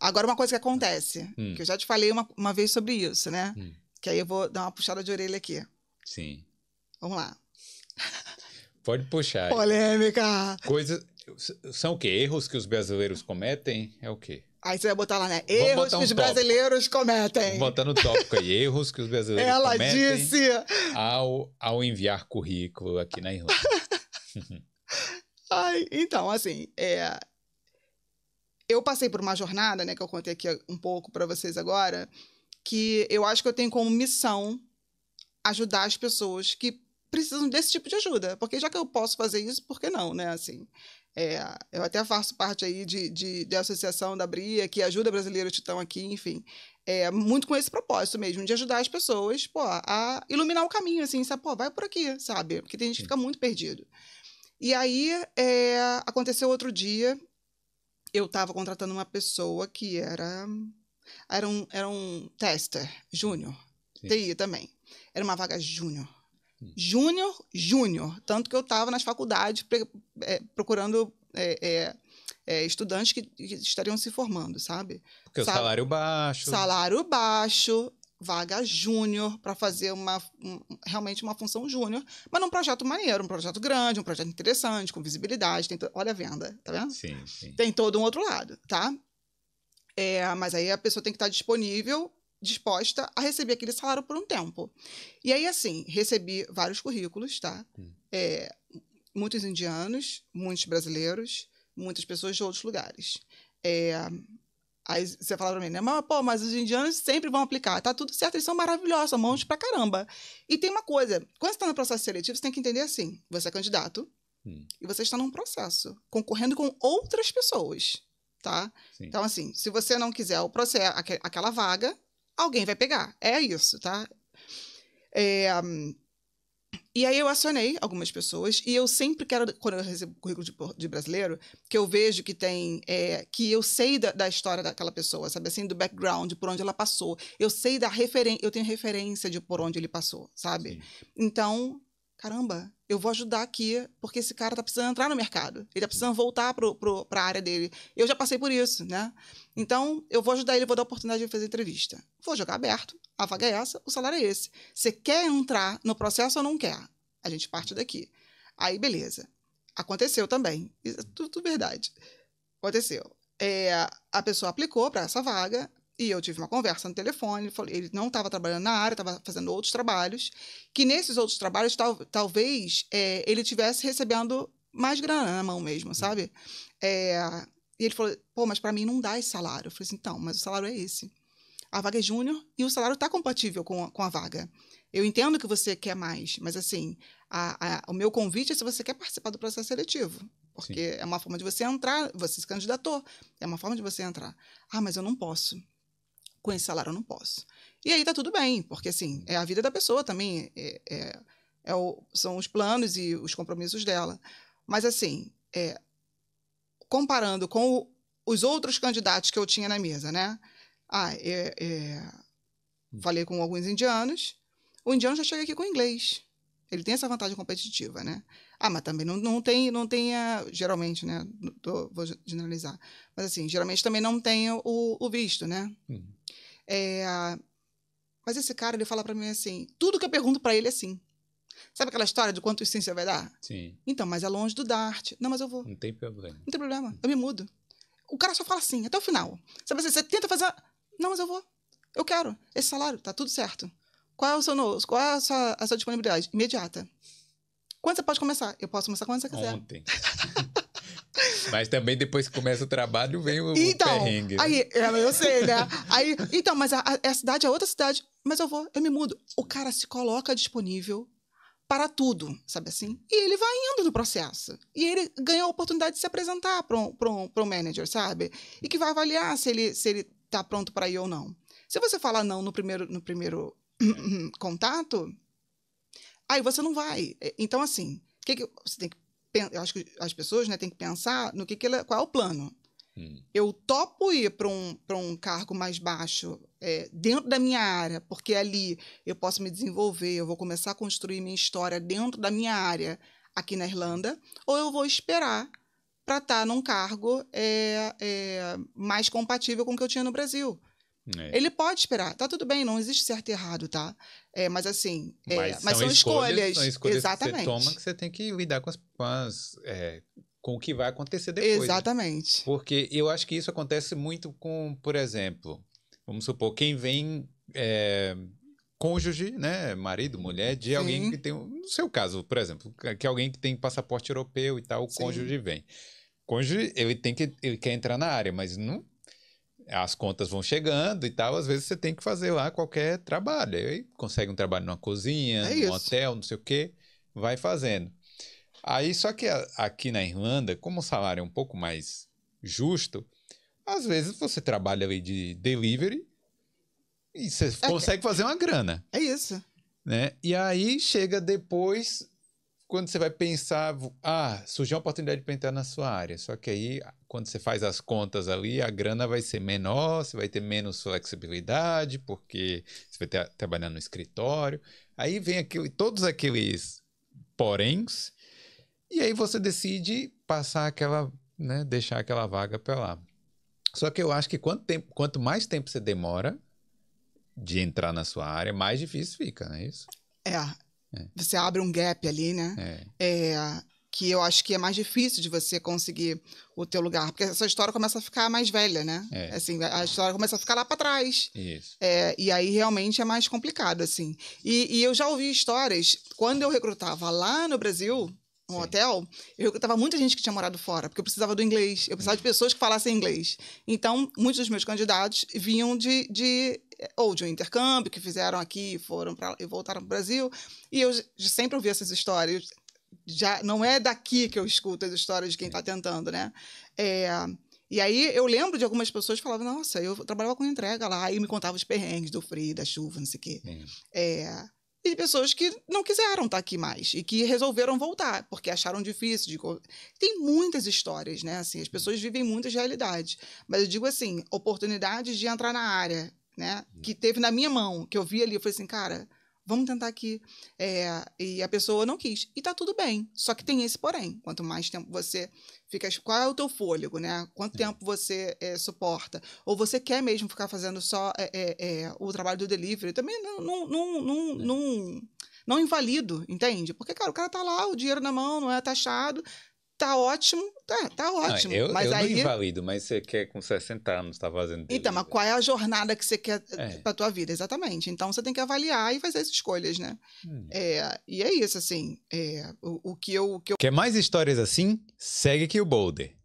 Agora, uma coisa que acontece, que eu já te falei uma vez sobre isso, né? Que aí eu vou dar uma puxada de orelha aqui. Sim. Vamos lá. Pode puxar. Polêmica! Coisas... São o quê? Erros que os brasileiros cometem? É o quê? Aí você vai botar lá, né? Vamos Erros botar que um os tópico. brasileiros cometem. Vou botar no tópico aí. Erros que os brasileiros Ela cometem disse... ao enviar currículo aqui na Irlanda. Ai, então, assim, eu passei por uma jornada, né, que eu contei aqui um pouco para vocês agora, que eu acho que eu tenho como missão ajudar as pessoas que precisam desse tipo de ajuda. Porque já que eu posso fazer isso, por que não, né? Assim, eu até faço parte aí da associação da BRIA, que ajuda brasileiros que estão aqui, enfim. Muito com esse propósito mesmo, de ajudar as pessoas, pô, a iluminar o caminho, assim, sabe? Pô, vai por aqui, sabe? Porque tem gente que fica muito perdido. E aí, aconteceu outro dia, eu estava contratando uma pessoa que era um tester, júnior, TI também. Era uma vaga júnior. Júnior. Tanto que eu estava nas faculdades procurando estudantes que estariam se formando, sabe? Porque o salário baixo. Salário baixo, vaga júnior, para fazer realmente uma função júnior, mas num projeto maneiro, um projeto grande, um projeto interessante, com visibilidade. Olha a venda, tá vendo? Sim. Tem todo um outro lado, tá? Mas aí a pessoa tem que estar disposta a receber aquele salário por um tempo. E aí, assim, recebi vários currículos, tá? Muitos indianos, muitos brasileiros, muitas pessoas de outros lugares. Aí você fala pra mim, né? Mas os indianos sempre vão aplicar. Tá tudo certo, eles são maravilhosos, são bons pra caramba. E tem uma coisa, quando você tá no processo seletivo, você tem que entender assim, você é candidato e você está num processo, concorrendo com outras pessoas, tá? Sim. Então, assim, se você não quiser o processo, aquela vaga, alguém vai pegar. É isso, tá? E aí eu acionei algumas pessoas e eu sempre quero, quando eu recebo currículo de brasileiro, que eu vejo que tem, que eu sei da história daquela pessoa, sabe assim, do background, por onde ela passou. Eu sei eu tenho referência de por onde ele passou, sabe? Sim. Então, caramba, eu vou ajudar aqui, porque esse cara tá precisando entrar no mercado. Ele tá precisando voltar pra área dele. Eu já passei por isso, né? Então, eu vou ajudar ele, vou dar a oportunidade de fazer entrevista. Vou jogar aberto. A vaga é essa, o salário é esse. Você quer entrar no processo ou não quer? A gente parte daqui. Aí, beleza. Aconteceu também. Isso é tudo verdade. Aconteceu. A pessoa aplicou para essa vaga e eu tive uma conversa no telefone. Ele não estava trabalhando na área, estava fazendo outros trabalhos. Que nesses outros trabalhos, talvez ele estivesse recebendo mais grana na mão mesmo, sabe? E ele falou, mas para mim não dá esse salário. Eu falei assim, então, mas o salário é esse. A vaga é júnior e o salário está compatível com a vaga. Eu entendo que você quer mais, mas assim, o meu convite é se você quer participar do processo seletivo. Porque Sim. É uma forma de você entrar, você se candidatou, é uma forma de você entrar. Mas eu não posso. Com esse salário eu não posso. E aí tá tudo bem, porque assim, é a vida da pessoa também, são os planos e os compromissos dela. Mas assim, comparando com os outros candidatos que eu tinha na mesa, né? Falei com alguns indianos. O indiano já chega aqui com inglês. Ele tem essa vantagem competitiva, né? Mas também não tem geralmente, né? Vou generalizar. Mas assim, geralmente também não tem o visto, né? Mas esse cara, ele fala pra mim assim, tudo que eu pergunto pra ele é sim. Sabe aquela história de quanto sim você vai dar? Sim. Então, mas é longe do Dart. Não, mas eu vou. Não tem problema. Não tem problema, eu me mudo. O cara só fala assim, até o final. Sabe assim, você tenta fazer... Não, mas eu vou. Eu quero. Esse salário, tá tudo certo. Qual é a sua disponibilidade? Imediata. Quando você pode começar? Eu posso começar quando você quiser. Ontem. Mas também depois que começa o trabalho, vem o perrengue. Aí, eu sei, né? Então, mas a cidade é outra cidade. Mas eu me mudo. O cara se coloca disponível para tudo, sabe assim? E ele vai indo no processo. E ele ganha a oportunidade de se apresentar para um manager, sabe? E que vai avaliar se ele tá pronto para ir ou não. Se você falar não no primeiro contato, aí você não vai. Então, assim, você tem que eu acho que as pessoas, né, têm que pensar no qual é o plano. Eu topo ir para um cargo mais baixo dentro da minha área, porque ali eu posso me desenvolver, eu vou começar a construir minha história dentro da minha área aqui na Irlanda, ou eu vou esperar para estar num cargo mais compatível com o que eu tinha no Brasil. Ele pode esperar, tá tudo bem, não existe certo e errado, tá? Mas assim, mas são escolhas. São escolhas Exatamente. que você toma que você tem que lidar com o que vai acontecer depois. Exatamente. Né? Porque eu acho que isso acontece muito com, por exemplo, vamos supor, quem vem cônjuge, né, marido, mulher, de alguém que tem, no seu caso, por exemplo, que alguém que tem passaporte europeu e tal, o cônjuge vem. O cônjuge, ele quer entrar na área, mas não. As contas vão chegando e tal, às vezes você tem que fazer lá qualquer trabalho. Aí consegue um trabalho numa cozinha, num hotel, não sei o quê, vai fazendo. Aí, só que aqui na Irlanda, como o salário é um pouco mais justo, às vezes você trabalha ali de delivery e você consegue fazer uma grana. É isso. Né? E aí chega depois, quando você vai pensar, surgiu uma oportunidade para entrar na sua área. Só que aí, quando você faz as contas ali, a grana vai ser menor, você vai ter menos flexibilidade, porque você vai estar trabalhando no escritório. Aí vem todos aqueles poréns, e aí você decide passar né, deixar aquela vaga para lá. Só que eu acho que quanto mais tempo você demora de entrar na sua área, mais difícil fica, não é isso? Você abre um gap ali, né? Que eu acho que é mais difícil de você conseguir o teu lugar, porque essa história começa a ficar mais velha, né? Assim, a história começa a ficar lá para trás. Isso. E aí realmente é mais complicado, assim. E eu já ouvi histórias, quando eu recrutava lá no Brasil, no hotel, eu recrutava muita gente que tinha morado fora, porque eu precisava do inglês, eu precisava de pessoas que falassem inglês. Então, muitos dos meus candidatos vinham ou de um intercâmbio que fizeram aqui, foram e voltaram para o Brasil, e eu sempre ouvi essas histórias. Já não é daqui que eu escuto as histórias de quem está tentando, né? E aí eu lembro de algumas pessoas que falavam, nossa, eu trabalhava com entrega lá, e me contavam os perrengues do frio, da chuva, não sei o quê. E de pessoas que não quiseram estar aqui mais e que resolveram voltar, porque acharam difícil. Tem muitas histórias, né? Assim, as pessoas vivem muitas realidades. Mas eu digo assim, oportunidades de entrar na área, né? Que teve na minha mão, que eu vi ali, eu falei assim, cara, vamos tentar aqui. E a pessoa não quis. E tá tudo bem. Só que tem esse porém. Quanto mais tempo você fica... Qual é o teu fôlego, né? Quanto tempo você suporta? Ou você quer mesmo ficar fazendo só o trabalho do delivery? Também não invalido, entende? Porque, cara, o cara tá lá, o dinheiro na mão, não é taxado... Tá ótimo, tá ótimo. Não, mas eu aí... não invalido, mas você quer com 60 anos tá fazendo delivery. Então, mas qual é a jornada que você quer pra tua vida? Exatamente. Então, você tem que avaliar e fazer as escolhas, né? E é isso, assim. O que eu... Quer mais histórias assim? Segue aqui o Boulder.